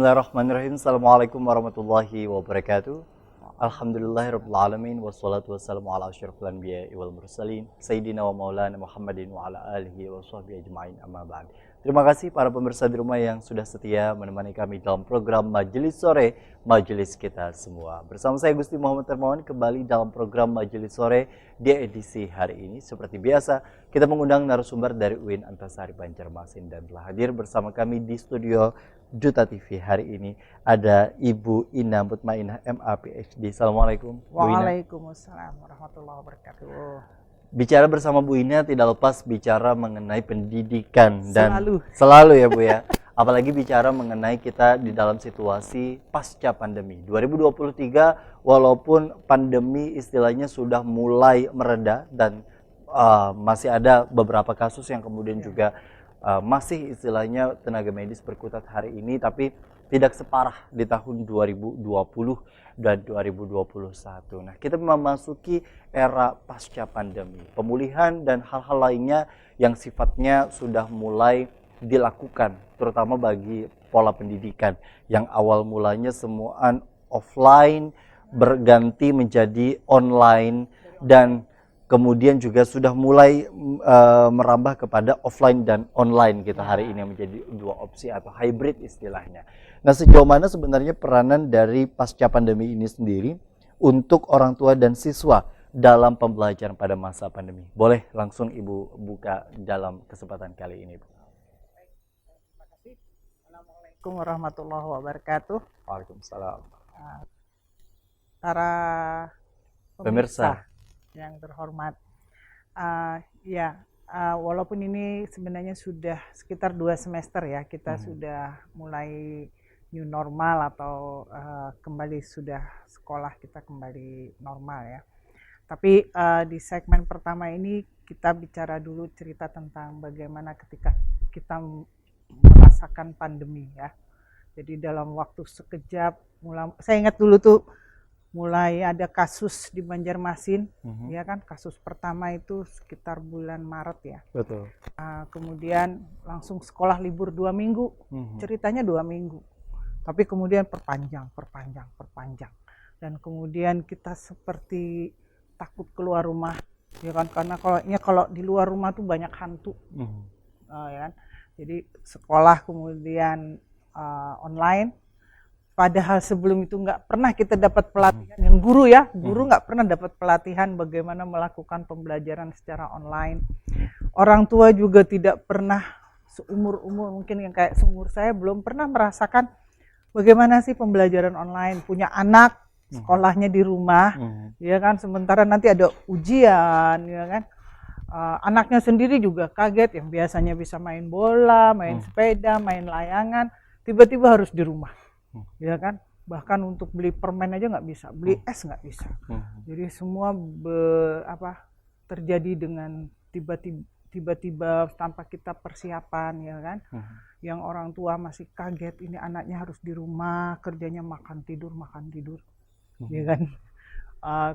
Bismillahirrahmanirrahim. Assalamualaikum warahmatullahi wabarakatuh. Alhamdulillahirabbil alamin wassalatu wassalamu ala asyrofil anbiya'i wal mursalin sayyidina wa maulana Muhammadin wa ala alihi wa sahbihi ajmain amma ba'd. Terima kasih para pemirsa di rumah yang sudah setia menemani kami dalam program Majelis Sore, Majelis Kita Semua. Bersama saya Gusti Muhammad Termawan kembali dalam program Majelis Sore di edisi hari ini. Seperti biasa, kita mengundang narasumber dari UIN Antasari Banjarmasin dan telah hadir bersama kami di studio Duta TV hari ini ada Ibu Ina Mutmainah MA PhD. Assalamualaikum. Waalaikumsalam warahmatullahi wabarakatuh. Bicara bersama Bu Ina tidak lepas bicara mengenai pendidikan dan Selalu ya Bu ya. Apalagi bicara mengenai kita di dalam situasi pasca pandemi 2023, walaupun pandemi istilahnya sudah mulai mereda dan masih ada beberapa kasus yang kemudian juga masih istilahnya tenaga medis berkutat hari ini, tapi tidak separah di tahun 2020 dan 2021. Nah, kita memasuki era pasca pandemi, pemulihan dan hal-hal lainnya yang sifatnya sudah mulai dilakukan, terutama bagi pola pendidikan yang awal mulanya semua offline berganti menjadi online dan kemudian juga sudah mulai merambah kepada offline dan online kita hari ini menjadi dua opsi atau hybrid istilahnya. Nah, sejauh mana sebenarnya peranan dari pasca pandemi ini sendiri untuk orang tua dan siswa dalam pembelajaran pada masa pandemi? Boleh langsung Ibu buka dalam kesempatan kali ini, Bu. Terima kasih. Assalamualaikum warahmatullahi wabarakatuh. Waalaikumsalam. Para Pemirsa yang terhormat, walaupun ini sebenarnya sudah sekitar 2 semester ya, kita sudah mulai new normal atau kembali sudah sekolah kita kembali normal ya. Tapi di segmen pertama ini kita bicara dulu cerita tentang bagaimana ketika kita merasakan pandemi ya. Jadi dalam waktu sekejap, saya ingat dulu tuh mulai ada kasus di Banjarmasin, ya kan, kasus pertama itu sekitar bulan Maret ya. Betul. Kemudian langsung sekolah libur 2 minggu, ceritanya 2 minggu. Tapi kemudian perpanjang, dan kemudian kita seperti takut keluar rumah, ya kan, karena kalau di luar rumah tuh banyak hantu, ya kan. Jadi sekolah kemudian online. Padahal sebelum itu nggak pernah kita dapat pelatihan, yang guru nggak pernah dapat pelatihan bagaimana melakukan pembelajaran secara online. Orang tua juga tidak pernah, seumur-umur mungkin yang kayak seumur saya belum pernah merasakan bagaimana sih pembelajaran online. Punya anak, sekolahnya di rumah, ya kan, sementara nanti ada ujian, ya kan. Anaknya sendiri juga kaget, yang biasanya bisa main bola, main sepeda, main layangan, tiba-tiba harus di rumah. Ya kan, bahkan untuk beli permen aja nggak bisa, beli es nggak bisa. Jadi semua terjadi dengan tiba-tiba tanpa kita persiapan, ya kan. Yang orang tua masih kaget, ini anaknya harus di rumah, kerjanya makan tidur, ya kan.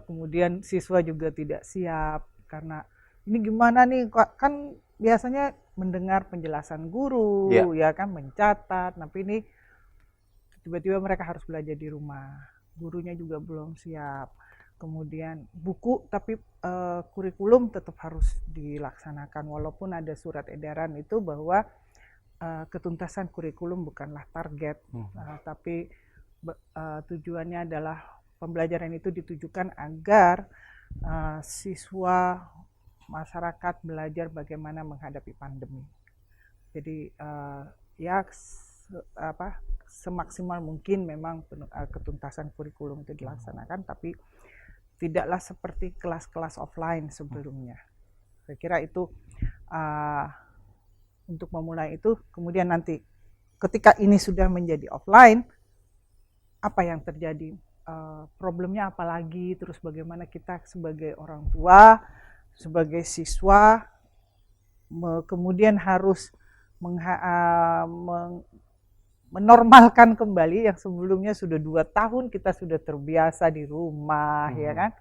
Kemudian siswa juga tidak siap karena ini gimana nih, kan biasanya mendengar penjelasan guru, ya kan, mencatat, tapi ini tiba-tiba mereka harus belajar di rumah, gurunya juga belum siap. Kemudian buku, tapi kurikulum tetap harus dilaksanakan, walaupun ada surat edaran itu bahwa ketuntasan kurikulum bukanlah target, tapi tujuannya adalah pembelajaran itu ditujukan agar siswa masyarakat belajar bagaimana menghadapi pandemi. Jadi semaksimal mungkin memang ketuntasan kurikulum itu dilaksanakan, tapi tidaklah seperti kelas-kelas offline sebelumnya. Saya kira itu untuk memulai itu. Kemudian nanti ketika ini sudah menjadi offline, apa yang terjadi, problemnya apa lagi, terus bagaimana kita sebagai orang tua, sebagai siswa kemudian harus menormalkan kembali yang sebelumnya sudah 2 tahun kita sudah terbiasa di rumah, ya kan.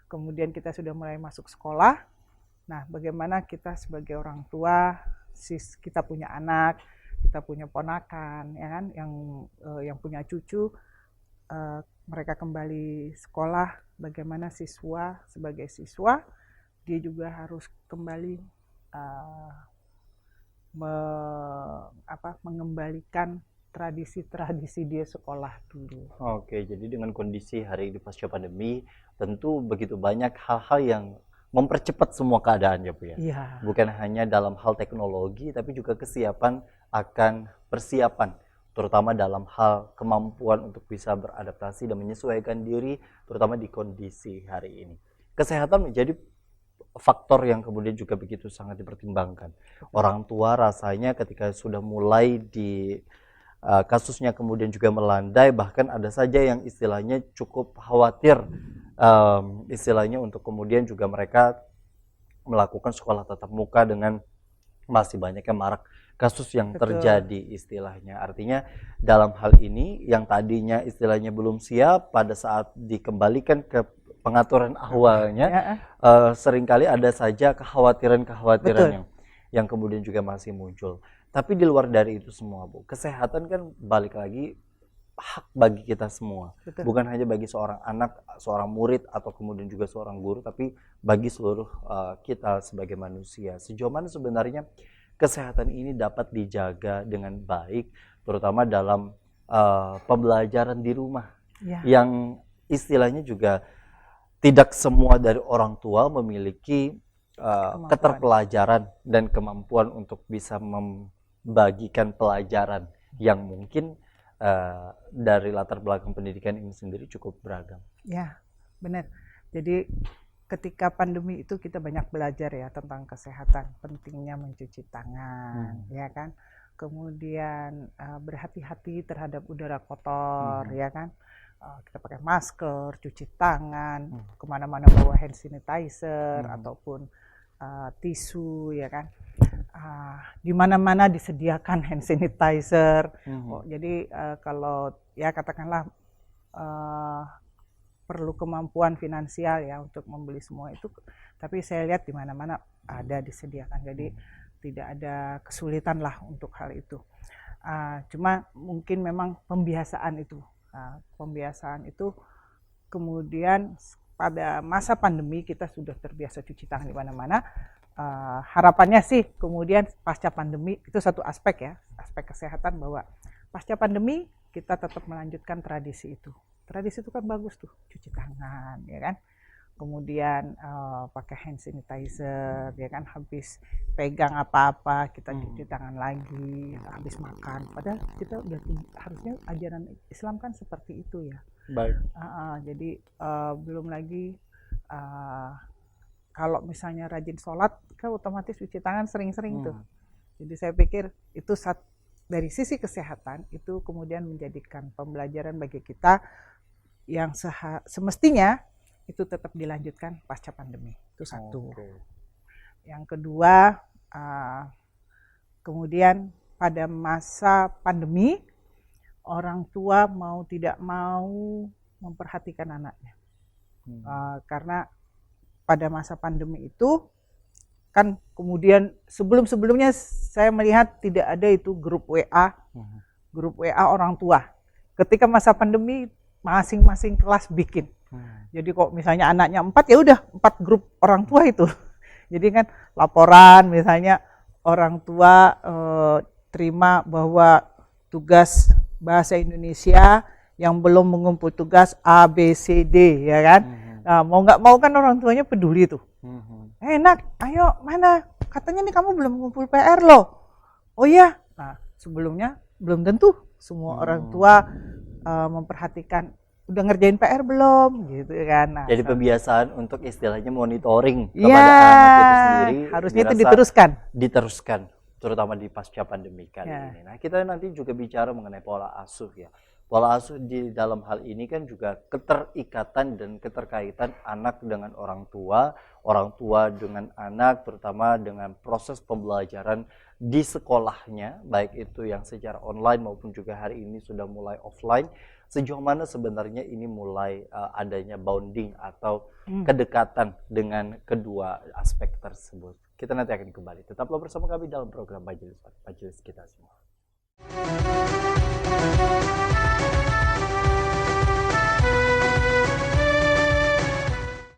Kemudian kita sudah mulai masuk sekolah. Nah, bagaimana kita sebagai orang tua, kita punya anak, kita punya ponakan, ya kan, yang punya cucu, mereka kembali sekolah, bagaimana siswa sebagai siswa dia juga harus kembali mengembalikan tradisi-tradisi dia sekolah dulu. Oke, jadi dengan kondisi hari ini pasca pandemi, tentu begitu banyak hal-hal yang mempercepat semua keadaan ya Bu ya. Iya. Bukan hanya dalam hal teknologi, tapi juga kesiapan akan persiapan, terutama dalam hal kemampuan untuk bisa beradaptasi dan menyesuaikan diri, terutama di kondisi hari ini. Kesehatan menjadi faktor yang kemudian juga begitu sangat dipertimbangkan. Orang tua rasanya ketika sudah mulai di kasusnya kemudian juga melandai, bahkan ada saja yang istilahnya cukup khawatir, istilahnya untuk kemudian juga mereka melakukan sekolah tatap muka dengan masih banyaknya marak kasus yang terjadi istilahnya. Artinya dalam hal ini yang tadinya istilahnya belum siap, pada saat dikembalikan ke pengaturan awalnya, seringkali ada saja kekhawatiran-kekhawatiran yang kemudian juga masih muncul. Tapi di luar dari itu semua Bu, kesehatan kan balik lagi hak bagi kita semua. Betul. Bukan hanya bagi seorang anak, seorang murid, atau kemudian juga seorang guru, tapi bagi seluruh kita sebagai manusia. Sejauh mana sebenarnya kesehatan ini dapat dijaga dengan baik, terutama dalam pembelajaran di rumah, yang istilahnya juga tidak semua dari orang tua memiliki keterpelajaran dan kemampuan untuk bisa membagikan pelajaran yang mungkin dari latar belakang pendidikan ini sendiri cukup beragam. Ya, benar. Jadi ketika pandemi itu kita banyak belajar ya tentang kesehatan, pentingnya mencuci tangan, ya kan. Kemudian berhati-hati terhadap udara kotor, ya kan. Kita pakai masker, cuci tangan, kemana-mana bawa hand sanitizer ataupun tisu, ya kan. Di mana-mana disediakan hand sanitizer. Jadi kalau ya katakanlah perlu kemampuan finansial ya untuk membeli semua itu, tapi saya lihat di mana-mana ada disediakan. Jadi tidak ada kesulitan lah untuk hal itu. Cuma mungkin memang pembiasaan itu. Pembiasaan itu kemudian pada masa pandemi kita sudah terbiasa cuci tangan di mana-mana. Harapannya sih kemudian pasca pandemi itu satu aspek ya, aspek kesehatan, bahwa pasca pandemi kita tetap melanjutkan tradisi itu. Tradisi itu kan bagus tuh, cuci tangan, ya kan. Kemudian pakai hand sanitizer, ya kan. Habis pegang apa-apa kita cuci tangan lagi, habis makan. Padahal kita udah harusnya ajaran Islam kan seperti itu ya. Baik. Jadi belum lagi kalau misalnya rajin sholat, kan otomatis cuci tangan sering-sering tuh. Jadi saya pikir itu dari sisi kesehatan itu kemudian menjadikan pembelajaran bagi kita yang semestinya itu tetap dilanjutkan pasca pandemi. Itu satu. Yang kedua, kemudian pada masa pandemi orang tua mau tidak mau memperhatikan anaknya. Karena pada masa pandemi itu kan kemudian sebelum-sebelumnya saya melihat tidak ada itu grup WA orang tua. Ketika masa pandemi masing-masing kelas bikin. Jadi kok misalnya anaknya 4, ya udah 4 grup orang tua itu. Jadi kan laporan misalnya orang tua terima bahwa tugas bahasa Indonesia yang belum mengumpul tugas A, B, C, D, ya kan. Nah, mau nggak mau kan orang tuanya peduli tuh. Enak, ayo mana? Katanya nih kamu belum mengumpul PR loh. Oh iya. Nah, sebelumnya belum tentu semua orang tua memperhatikan udah ngerjain PR belum gitu kan. Nah, jadi pembiasaan untuk istilahnya monitoring kepada anak itu sendiri harusnya itu diteruskan terutama di pasca pandemi kali ini. Nah, kita nanti juga bicara mengenai pola asuh ya. Pola asuh di dalam hal ini kan juga keterikatan dan keterkaitan anak dengan orang tua dengan anak, terutama dengan proses pembelajaran di sekolahnya, baik itu yang secara online maupun juga hari ini sudah mulai offline. Sejauh mana sebenarnya ini mulai adanya bonding atau kedekatan dengan kedua aspek tersebut. Kita nanti akan kembali. Tetaplah bersama kami dalam program Majelis kita semua.